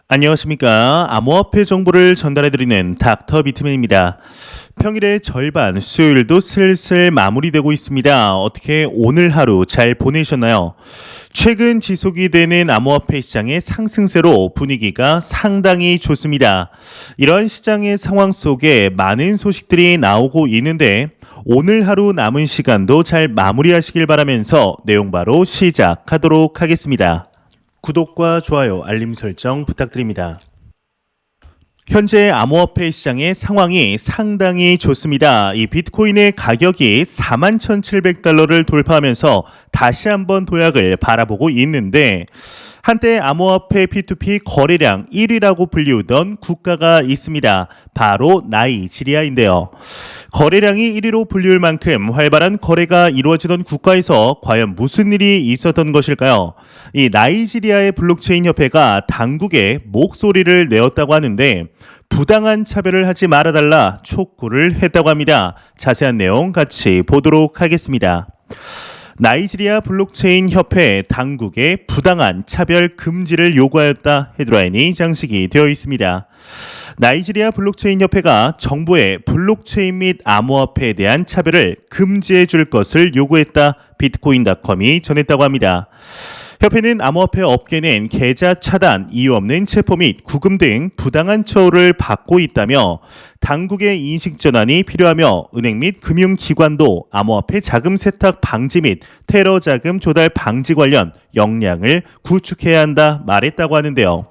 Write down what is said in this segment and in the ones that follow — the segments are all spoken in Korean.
안녕하십니까. 암호화폐 정보를 전달해드리는 닥터 비트맨입니다. 평일의 절반, 수요일도 슬슬 마무리되고 있습니다. 어떻게 오늘 하루 잘 보내셨나요? 최근 지속이 되는 암호화폐 시장의 상승세로 분위기가 상당히 좋습니다. 이런 시장의 상황 속에 많은 소식들이 나오고 있는데 오늘 하루 남은 시간도 잘 마무리하시길 바라면서 내용 바로 시작하도록 하겠습니다. 구독과 좋아요, 알림 설정 부탁드립니다. 현재 암호화폐 시장의 상황이 상당히 좋습니다. 이 비트코인의 가격이 41,700달러를 돌파하면서 다시 한번 도약을 바라보고 있는데 한때 암호화폐 P2P 거래량 1위라고 불리우던 국가가 있습니다. 바로 나이지리아인데요. 거래량이 1위로 불리울 만큼 활발한 거래가 이루어지던 국가에서 과연 무슨 일이 있었던 것일까요? 이 나이지리아의 블록체인 협회가 당국에 목소리를 내었다고 하는데 부당한 차별을 하지 말아달라 촉구를 했다고 합니다. 자세한 내용 같이 보도록 하겠습니다. 나이지리아 블록체인 협회 당국에 부당한 차별 금지를 요구하였다 헤드라인이 장식이 되어 있습니다. 나이지리아 블록체인 협회가 정부에 블록체인 및 암호화폐에 대한 차별을 금지해 줄 것을 요구했다 비트코인닷컴이 전했다고 합니다. 협회는 암호화폐 업계는 계좌 차단, 이유 없는 체포 및 구금 등 부당한 처우를 받고 있다며 당국의 인식 전환이 필요하며 은행 및 금융기관도 암호화폐 자금 세탁 방지 및 테러 자금 조달 방지 관련 역량을 구축해야 한다 말했다고 하는데요.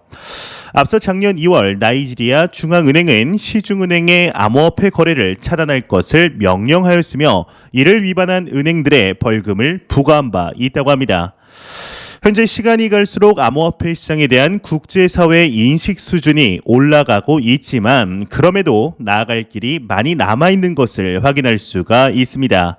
앞서 작년 2월 나이지리아 중앙은행은 시중은행의 암호화폐 거래를 차단할 것을 명령하였으며 이를 위반한 은행들의 벌금을 부과한 바 있다고 합니다. 현재 시간이 갈수록 암호화폐 시장에 대한 국제사회의 인식 수준이 올라가고 있지만 그럼에도 나아갈 길이 많이 남아있는 것을 확인할 수가 있습니다.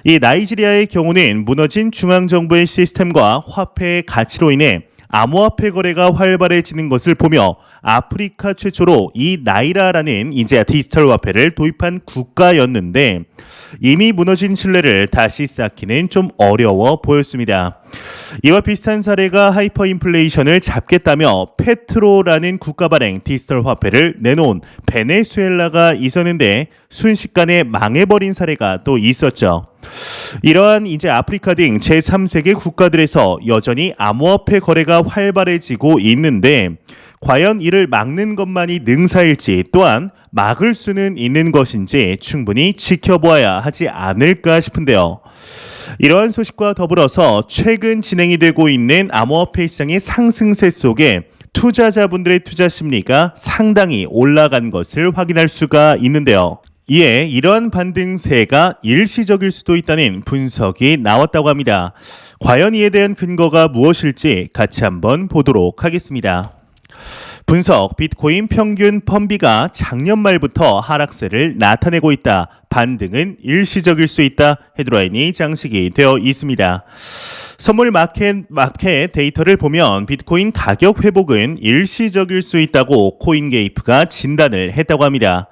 이 나이지리아의 경우는 무너진 중앙정부의 시스템과 화폐의 가치로 인해 암호화폐 거래가 활발해지는 것을 보며 아프리카 최초로 이 나이라라는 이제 디지털 화폐를 도입한 국가였는데 이미 무너진 신뢰를 다시 쌓기는 좀 어려워 보였습니다. 이와 비슷한 사례가 하이퍼인플레이션을 잡겠다며 페트로라는 국가 발행 디지털 화폐를 내놓은 베네수엘라가 있었는데 순식간에 망해버린 사례가 또 있었죠. 이러한 이제 아프리카 등 제3세계 국가들에서 여전히 암호화폐 거래가 활발해지고 있는데 과연 이를 막는 것만이 능사일지 또한 막을 수는 있는 것인지 충분히 지켜보아야 하지 않을까 싶은데요. 이러한 소식과 더불어서 최근 진행이 되고 있는 암호화폐 시장의 상승세 속에 투자자분들의 투자 심리가 상당히 올라간 것을 확인할 수가 있는데요. 이에 이러한 반등세가 일시적일 수도 있다는 분석이 나왔다고 합니다. 과연 이에 대한 근거가 무엇일지 같이 한번 보도록 하겠습니다. 분석, 비트코인 평균 펌비가 작년 말부터 하락세를 나타내고 있다. 반등은 일시적일 수 있다. 헤드라인이 장식이 되어 있습니다. 선물 마켓 데이터를 보면 비트코인 가격 회복은 일시적일 수 있다고 코인게이프가 진단을 했다고 합니다.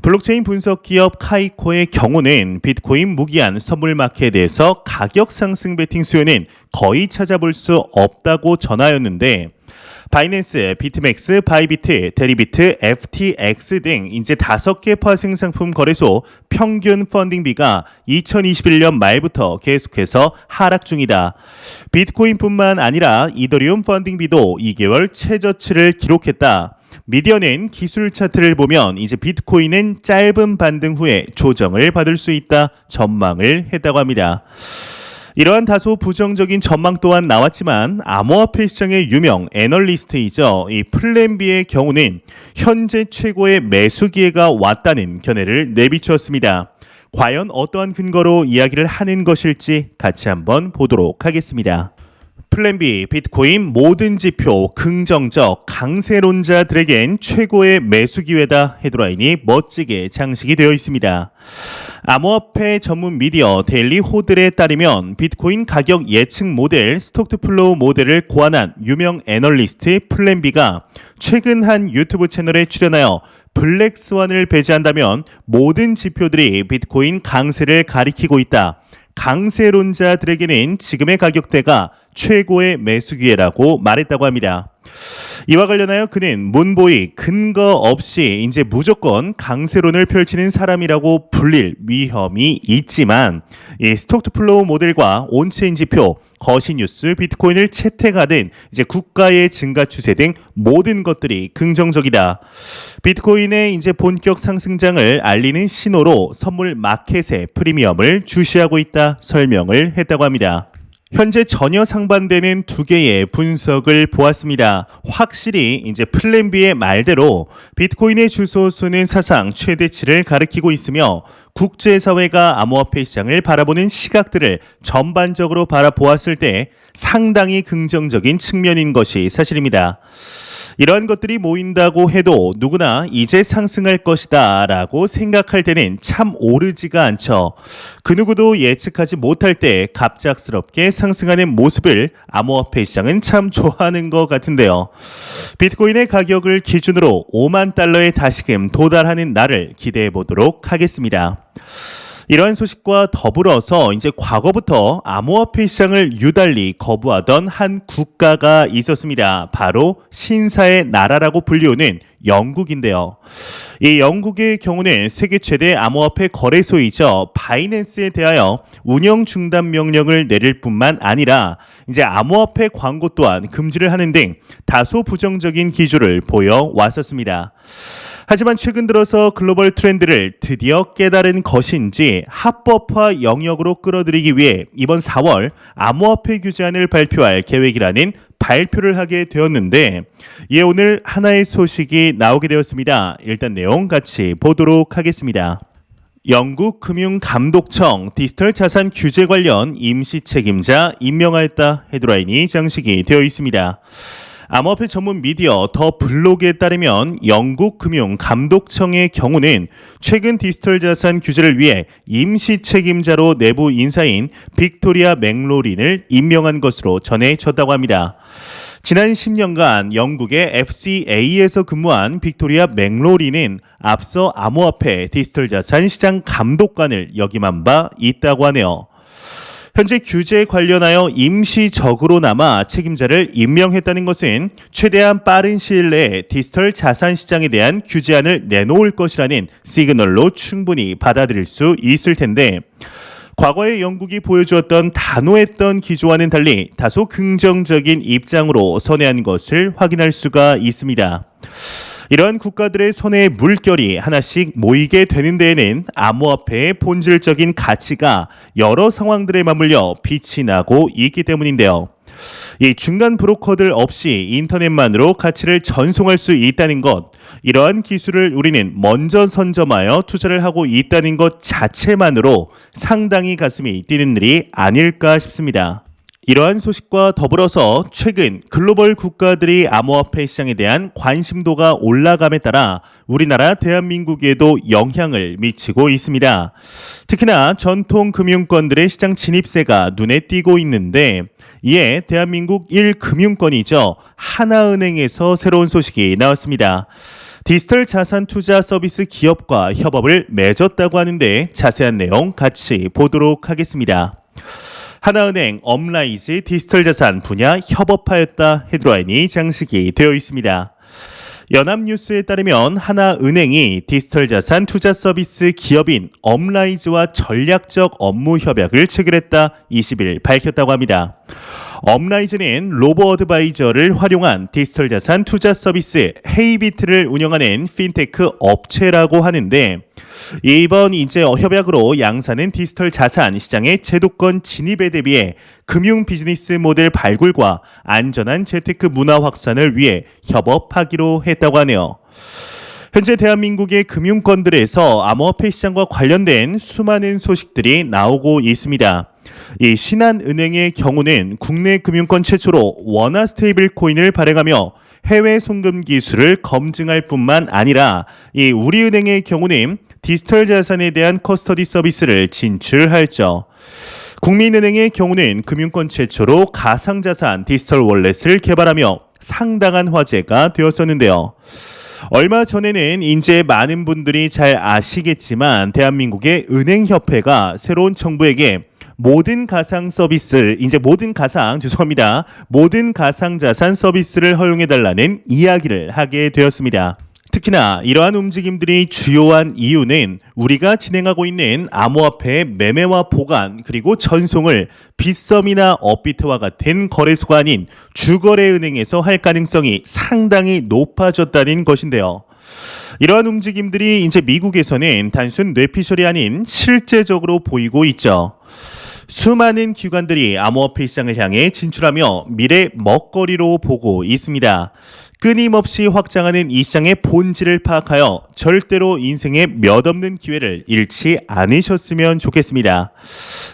블록체인 분석 기업 카이코의 경우는 비트코인 무기한 선물 마켓에서 가격 상승 베팅 수요는 거의 찾아볼 수 없다고 전하였는데 바이낸스, 비트맥스, 바이비트, 데리비트, FTX 등 이제 5개 파생 상품 거래소 평균 펀딩비가 2021년 말부터 계속해서 하락 중이다. 비트코인뿐만 아니라 이더리움 펀딩비도 2개월 최저치를 기록했다. 미디어는 기술 차트를 보면 이제 비트코인은 짧은 반등 후에 조정을 받을 수 있다 전망을 했다고 합니다. 이러한 다소 부정적인 전망 또한 나왔지만 암호화폐 시장의 유명 애널리스트이죠. 이 플랜비의 경우는 현재 최고의 매수 기회가 왔다는 견해를 내비추었습니다. 과연 어떠한 근거로 이야기를 하는 것일지 같이 한번 보도록 하겠습니다. 플랜비, 비트코인 모든 지표 긍정적 강세론자들에겐 최고의 매수 기회다 헤드라인이 멋지게 장식이 되어 있습니다. 암호화폐 전문 미디어 데일리 호들에 따르면 비트코인 가격 예측 모델 스톡투플로우 모델을 고안한 유명 애널리스트 플랜비가 최근 한 유튜브 채널에 출연하여 블랙스완을 배제한다면 모든 지표들이 비트코인 강세를 가리키고 있다. 강세론자들에게는 지금의 가격대가 최고의 매수 기회라고 말했다고 합니다. 이와 관련하여 그는 문보이 근거 없이 이제 무조건 강세론을 펼치는 사람이라고 불릴 위험이 있지만 이 스톡투플로우 모델과 온체인 지표, 거시뉴스, 비트코인을 채택하든 이제 국가의 증가 추세 등 모든 것들이 긍정적이다. 비트코인의 이제 본격 상승장을 알리는 신호로 선물 마켓의 프리미엄을 주시하고 있다 설명을 했다고 합니다. 현재 전혀 상반되는 두 개의 분석을 보았습니다. 확실히 이제 플랜 B의 말대로 비트코인의 주소수는 사상 최대치를 가리키고 있으며 국제사회가 암호화폐 시장을 바라보는 시각들을 전반적으로 바라보았을 때 상당히 긍정적인 측면인 것이 사실입니다. 이러한 것들이 모인다고 해도 누구나 이제 상승할 것이다 라고 생각할 때는 참 오르지가 않죠. 그 누구도 예측하지 못할 때 갑작스럽게 상승하는 모습을 암호화폐 시장은 참 좋아하는 것 같은데요. 비트코인의 가격을 기준으로 5만 달러에 다시금 도달하는 날을 기대해 보도록 하겠습니다. 이러한 소식과 더불어서 이제 과거부터 암호화폐 시장을 유달리 거부하던 한 국가가 있었습니다. 바로 신사의 나라라고 불리우는 영국인데요. 이 영국의 경우는 세계 최대 암호화폐 거래소이죠. 바이낸스에 대하여 운영 중단 명령을 내릴 뿐만 아니라 이제 암호화폐 광고 또한 금지를 하는 등 다소 부정적인 기조를 보여 왔었습니다. 하지만 최근 들어서 글로벌 트렌드를 드디어 깨달은 것인지 합법화 영역으로 끌어들이기 위해 이번 4월 암호화폐 규제안을 발표할 계획이라는 발표를 하게 되었는데 이에 오늘 하나의 소식이 나오게 되었습니다. 일단 내용 같이 보도록 하겠습니다. 영국 금융감독청 디지털 자산 규제 관련 임시 책임자 임명하였다 헤드라인이 장식이 되어 있습니다. 암호화폐 전문 미디어 더 블록에 따르면 영국 금융감독청의 경우는 최근 디지털 자산 규제를 위해 임시 책임자로 내부 인사인 빅토리아 맥로린을 임명한 것으로 전해졌다고 합니다. 지난 10년간 영국의 FCA에서 근무한 빅토리아 맥로린은 앞서 암호화폐 디지털 자산 시장 감독관을 역임한 바 있다고 하네요. 현재 규제에 관련하여 임시적으로나마 책임자를 임명했다는 것은 최대한 빠른 시일 내에 디지털 자산 시장에 대한 규제안을 내놓을 것이라는 시그널로 충분히 받아들일 수 있을 텐데 과거의 영국이 보여주었던 단호했던 기조와는 달리 다소 긍정적인 입장으로 선회한 것을 확인할 수가 있습니다. 이러한 국가들의 손에 물결이 하나씩 모이게 되는 데에는 암호화폐의 본질적인 가치가 여러 상황들에 맞물려 빛이 나고 있기 때문인데요. 이 중간 브로커들 없이 인터넷만으로 가치를 전송할 수 있다는 것, 이러한 기술을 우리는 먼저 선점하여 투자를 하고 있다는 것 자체만으로 상당히 가슴이 뛰는 일이 아닐까 싶습니다. 이러한 소식과 더불어서 최근 글로벌 국가들이 암호화폐 시장에 대한 관심도가 올라감에 따라 우리나라 대한민국에도 영향을 미치고 있습니다. 특히나 전통 금융권들의 시장 진입세가 눈에 띄고 있는데 이에 대한민국 1금융권이죠. 하나은행에서 새로운 소식이 나왔습니다. 디지털 자산 투자 서비스 기업과 협업을 맺었다고 하는데 자세한 내용 같이 보도록 하겠습니다. 하나은행 업라이즈 디지털 자산 분야 협업하였다 헤드라인이 장식이 되어 있습니다. 연합뉴스에 따르면 하나은행이 디지털 자산 투자 서비스 기업인 업라이즈와 전략적 업무 협약을 체결했다 20일 밝혔다고 합니다. 업라이즈는 로보 어드바이저를 활용한 디지털 자산 투자 서비스 헤이비트를 운영하는 핀테크 업체라고 하는데 이번 이제 협약으로 양사는 디지털 자산 시장의 제도권 진입에 대비해 금융 비즈니스 모델 발굴과 안전한 재테크 문화 확산을 위해 협업하기로 했다고 하네요. 현재 대한민국의 금융권들에서 암호화폐 시장과 관련된 수많은 소식들이 나오고 있습니다. 이 신한은행의 경우는 국내 금융권 최초로 원화 스테이블 코인을 발행하며 해외 송금 기술을 검증할 뿐만 아니라 이 우리은행의 경우는 디지털 자산에 대한 커스터디 서비스를 진출하였죠. 국민은행의 경우는 금융권 최초로 가상자산 디지털 월렛을 개발하며 상당한 화제가 되었었는데요. 얼마 전에는 이제 많은 분들이 잘 아시겠지만 대한민국의 은행협회가 새로운 정부에게 모든 가상 서비스, 이제 모든 가상, 죄송합니다. 모든 가상자산 서비스를 허용해달라는 이야기를 하게 되었습니다. 특히나 이러한 움직임들이 주요한 이유는 우리가 진행하고 있는 암호화폐 매매와 보관 그리고 전송을 빗썸이나 업비트와 같은 거래소가 아닌 주거래은행에서 할 가능성이 상당히 높아졌다는 것인데요. 이러한 움직임들이 이제 미국에서는 단순 뇌피셜이 아닌 실제적으로 보이고 있죠. 수많은 기관들이 암호화폐 시장을 향해 진출하며 미래 먹거리로 보고 있습니다. 끊임없이 확장하는 이 시장의 본질을 파악하여 절대로 인생에 몇 없는 기회를 잃지 않으셨으면 좋겠습니다.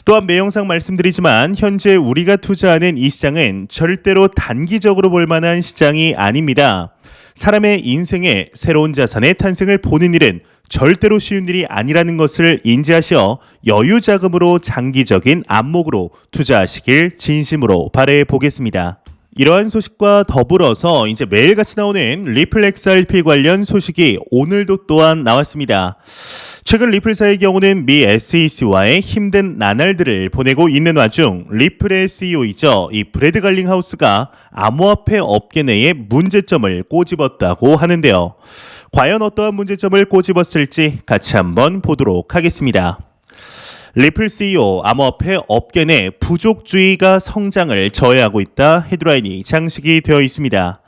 또한 매 영상 말씀드리지만 현재 우리가 투자하는 이 시장은 절대로 단기적으로 볼 만한 시장이 아닙니다. 사람의 인생에 새로운 자산의 탄생을 보는 일은 절대로 쉬운 일이 아니라는 것을 인지하시어 여유 자금으로 장기적인 안목으로 투자하시길 진심으로 바라해 보겠습니다. 이러한 소식과 더불어서 이제 매일같이 나오는 리플 XRP 관련 소식이 오늘도 또한 나왔습니다. 최근 리플사의 경우는 미 SEC와의 힘든 나날들을 보내고 있는 와중 리플의 CEO이죠. 이 브래드 갈링하우스가 암호화폐 업계 내에 문제점을 꼬집었다고 하는데요. 과연 어떠한 문제점을 꼬집었을지 같이 한번 보도록 하겠습니다. 리플 CEO 암호화폐 업계 내 부족주의가 성장을 저해하고 있다 헤드라인이 장식이 되어 있습니다.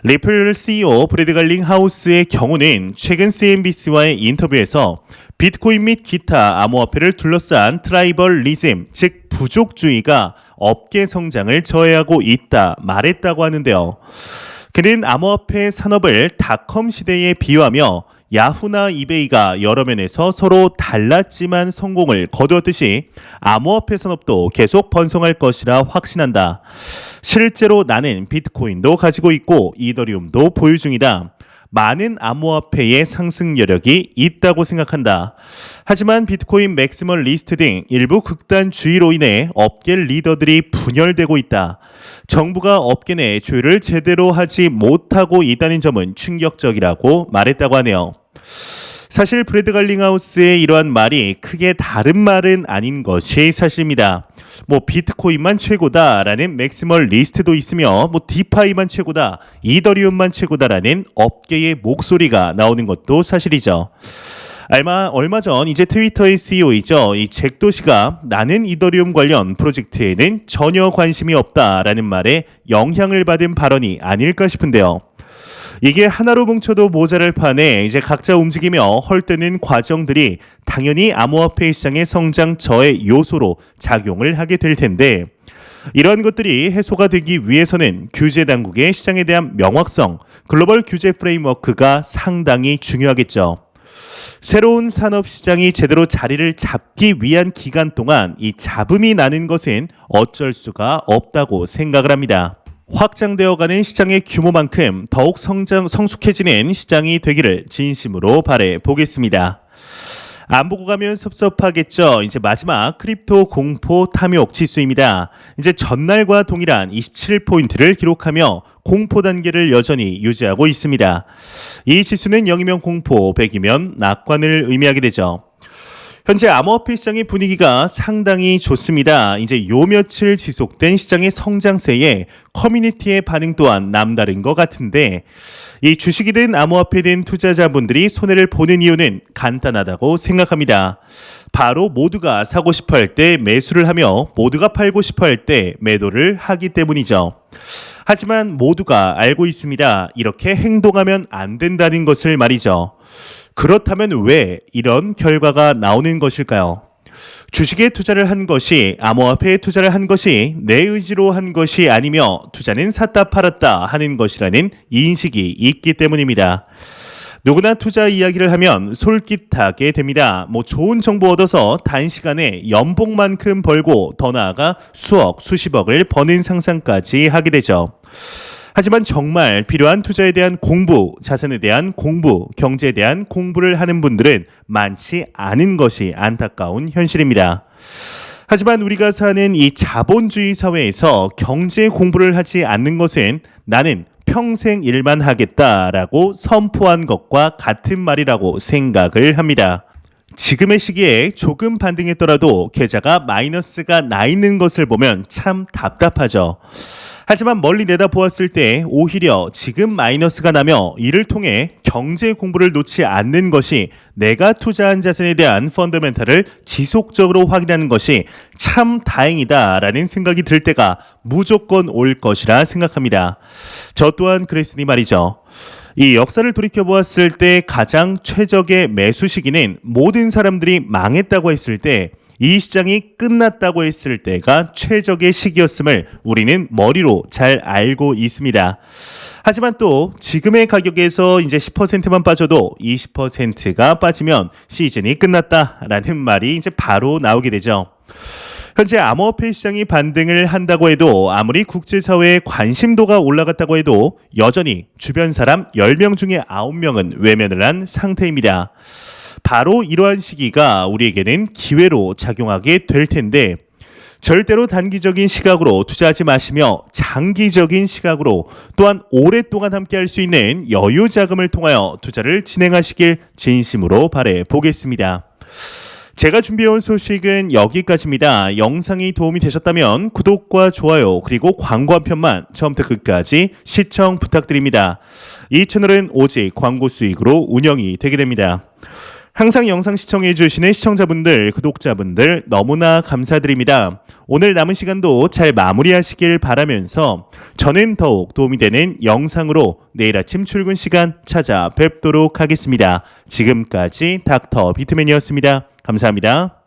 리플 CEO 브래드 갈링하우스의 경우는 최근 CNBC와의 인터뷰에서 비트코인 및 기타 암호화폐를 둘러싼 트라이벌리즘, 즉 부족주의가 업계 성장을 저해하고 있다 말했다고 하는데요. 그는 암호화폐 산업을 닷컴 시대에 비유하며 야후나 이베이가 여러 면에서 서로 달랐지만 성공을 거두었듯이 암호화폐 산업도 계속 번성할 것이라 확신한다. 실제로 나는 비트코인도 가지고 있고 이더리움도 보유 중이다. 많은 암호화폐의 상승 여력이 있다고 생각한다. 하지만 비트코인 맥시멀 리스트 등 일부 극단주의로 인해 업계 리더들이 분열되고 있다. 정부가 업계 내 조율을 제대로 하지 못하고 있다는 점은 충격적이라고 말했다고 하네요. 사실 브래드 갈링하우스의 이러한 말이 크게 다른 말은 아닌 것이 사실입니다. 비트코인만 최고다라는 맥시멀 리스트도 있으며 디파이만 최고다, 이더리움만 최고다라는 업계의 목소리가 나오는 것도 사실이죠. 얼마 전 이제 트위터의 CEO이죠. 이 잭 도시가 나는 이더리움 관련 프로젝트에는 전혀 관심이 없다라는 말에 영향을 받은 발언이 아닐까 싶은데요. 이게 하나로 뭉쳐도 모자랄 판에 이제 각자 움직이며 헐뜯는 과정들이 당연히 암호화폐 시장의 성장 저해 요소로 작용을 하게 될 텐데 이런 것들이 해소가 되기 위해서는 규제 당국의 시장에 대한 명확성, 글로벌 규제 프레임워크가 상당히 중요하겠죠. 새로운 산업 시장이 제대로 자리를 잡기 위한 기간 동안 이 잡음이 나는 것은 어쩔 수가 없다고 생각을 합니다. 확장되어가는 시장의 규모만큼 더욱 성숙해지는 시장이 되기를 진심으로 바래 보겠습니다. 안 보고 가면 섭섭하겠죠. 이제 마지막 크립토 공포 탐욕 지수입니다. 이제 전날과 동일한 27포인트를 기록하며 공포 단계를 여전히 유지하고 있습니다. 이 지수는 0이면 공포, 100이면 낙관을 의미하게 되죠. 현재 암호화폐 시장의 분위기가 상당히 좋습니다. 이제 요 며칠 지속된 시장의 성장세에 커뮤니티의 반응 또한 남다른 것 같은데 이 주식이든 암호화폐든 투자자분들이 손해를 보는 이유는 간단하다고 생각합니다. 바로 모두가 사고 싶어 할 때 매수를 하며 모두가 팔고 싶어 할 때 매도를 하기 때문이죠. 하지만 모두가 알고 있습니다. 이렇게 행동하면 안 된다는 것을 말이죠. 그렇다면 왜 이런 결과가 나오는 것일까요? 주식에 투자를 한 것이 암호화폐에 투자를 한 것이 내 의지로 한 것이 아니며 투자는 샀다 팔았다 하는 것이라는 인식이 있기 때문입니다. 누구나 투자 이야기를 하면 솔깃하게 됩니다. 좋은 정보 얻어서 단시간에 연봉만큼 벌고 더 나아가 수억, 수십억을 버는 상상까지 하게 되죠. 하지만 정말 필요한 투자에 대한 공부, 자산에 대한 공부, 경제에 대한 공부를 하는 분들은 많지 않은 것이 안타까운 현실입니다. 하지만 우리가 사는 이 자본주의 사회에서 경제 공부를 하지 않는 것은 나는 평생 일만 하겠다라고 선포한 것과 같은 말이라고 생각을 합니다. 지금의 시기에 조금 반등했더라도 계좌가 마이너스가 나 있는 것을 보면 참 답답하죠. 하지만 멀리 내다보았을 때 오히려 지금 마이너스가 나며 이를 통해 경제 공부를 놓지 않는 것이 내가 투자한 자산에 대한 펀더멘탈을 지속적으로 확인하는 것이 참 다행이다라는 생각이 들 때가 무조건 올 것이라 생각합니다. 저 또한 그랬으니 말이죠. 이 역사를 돌이켜보았을 때 가장 최적의 매수 시기는 모든 사람들이 망했다고 했을 때 이 시장이 끝났다고 했을 때가 최적의 시기였음을 우리는 머리로 잘 알고 있습니다. 하지만 또 지금의 가격에서 이제 10%만 빠져도 20%가 빠지면 시즌이 끝났다라는 말이 이제 바로 나오게 되죠. 현재 암호화폐 시장이 반등을 한다고 해도 아무리 국제사회의 관심도가 올라갔다고 해도 여전히 주변 사람 10명 중에 9명은 외면을 한 상태입니다. 바로 이러한 시기가 우리에게는 기회로 작용하게 될 텐데 절대로 단기적인 시각으로 투자하지 마시며 장기적인 시각으로 또한 오랫동안 함께 할 수 있는 여유 자금을 통하여 투자를 진행하시길 진심으로 바라 보겠습니다. 제가 준비해온 소식은 여기까지입니다. 영상이 도움이 되셨다면 구독과 좋아요 그리고 광고 한 편만 처음부터 끝까지 시청 부탁드립니다. 이 채널은 오직 광고 수익으로 운영이 되게 됩니다. 항상 영상 시청해 주시는 시청자분들, 구독자분들 너무나 감사드립니다. 오늘 남은 시간도 잘 마무리하시길 바라면서 저는 더욱 도움이 되는 영상으로 내일 아침 출근 시간 찾아뵙도록 하겠습니다. 지금까지 닥터 비트맨이었습니다. 감사합니다.